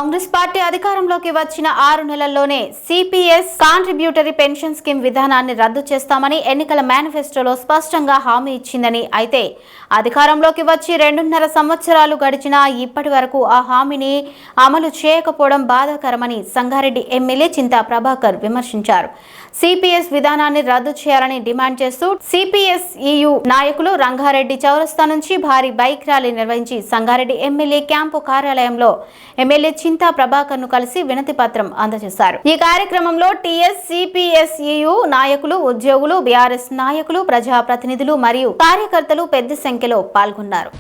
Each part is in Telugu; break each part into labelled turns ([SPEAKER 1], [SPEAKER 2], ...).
[SPEAKER 1] కాంగ్రెస్ పార్టీ అధికారంలోకి వచ్చిన 6 నెలల్లోనే సిపిఎస్ కాంట్రిబ్యూటరీ పెన్షన్ స్కీమ్ విధానాన్ని రద్దు చేస్తామని ఎన్నికల మేనిఫెస్టోలో స్పష్టంగా హామీ ఇచ్చిందని, అయితే అధికారంలోకి వచ్చి 2.5 సంవత్సరాలు గడిచినా ఇప్పటి వరకు ఆ హామీని అమలు చేయకపోవడం బాధాకరమని సంగారెడ్డి ఎమ్మెల్యే చింతా ప్రభాకర్ విమర్శించారు. సిపిఎస్ విధానాన్ని రద్దు చేయాలని డిమాండ్ చేస్తూ సిపిఎస్ఈయు నాయకులు రంగారెడ్డి చౌరస్తా నుంచి భారీ బైక్ ర్యాలీ నిర్వహించి సంగారెడ్డి ఎమ్మెల్యే క్యాంపు కార్యాలయంలో ఎమ్మెల్యే చింతా ప్రభాకర్ ను కలిసి వినతి పత్రం అందజేశారు. ఈ కార్యక్రమంలో టీఎస్ సిపిఎస్ఈయు నాయకులు, ఉద్యోగులు, బీఆర్ఎస్ నాయకులు, ప్రజాప్రతినిధులు మరియు కార్యకర్తలు పెద్ద సంఖ్యలో పాల్గొన్నారు.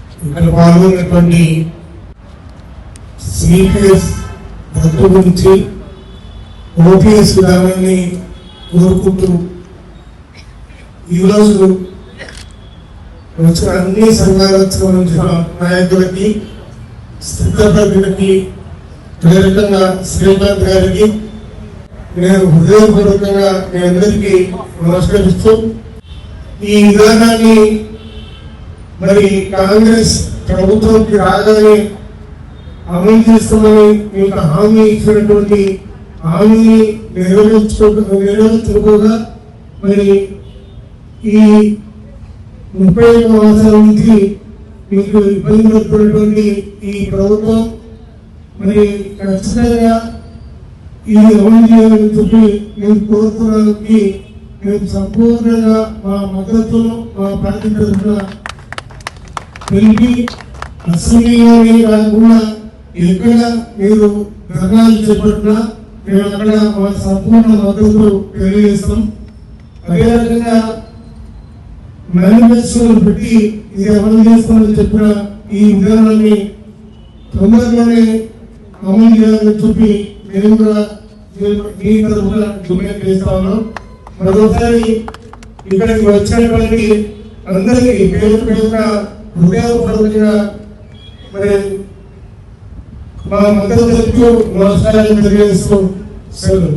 [SPEAKER 2] కోరుకుంటూ ఈరోజు వచ్చిన అన్ని సంఘాలకు సంబంధించిన నాయకులకి, స్థితప్రజ్ఞకి, ప్రేరకంగా శ్రీకాంత్ గారికి నేను హృదయపూర్వకంగా మీ అందరికీ నమస్కరిస్తూ ఈ విధానాన్ని మరి కాంగ్రెస్ ప్రభుత్వంకి రాగానే అమలు చేస్తామని మీకు హామీ ఇచ్చినటువంటి హామీని నెరవేర్చుకోగా మరి ఈ 30 మాసాల నుంచి మీకు ఇబ్బంది పడుతున్నటువంటి ఈ ప్రభుత్వం మరి ఖచ్చితంగా ఇది అమలు చేయాలని చెప్పి నేను కోరుతున్నందుకు మేము సంపూర్ణంగా మా మద్దతును మా పార్టీ తరఫున తెలిపి అసెంబ్లీలోనే కాకుండా ఎక్కడ మీరు ధర్నాలు చేపట్టినా మేము అక్కడ మా సంపూర్ణ మద్దతు తెలియజేస్తాం. అదే రకంగా మేనిఫెస్టోలు పెట్టి ఇది అమలు చేస్తామని చెప్పిన ఈ విధానాన్ని తొందరలోనే అమలు చేయాలని చెప్పి నేను కూడా మీ తరఫున డిమాండ్ చేస్తా ఉన్నాం. మరోసారి ఇక్కడికి వచ్చినటువంటి అందరికీ పేరు పేరుగా హృదయపూర్వకంగా మరి మా మద్దతు నమస్కారాలు తెలియజేస్తూ సెలవు.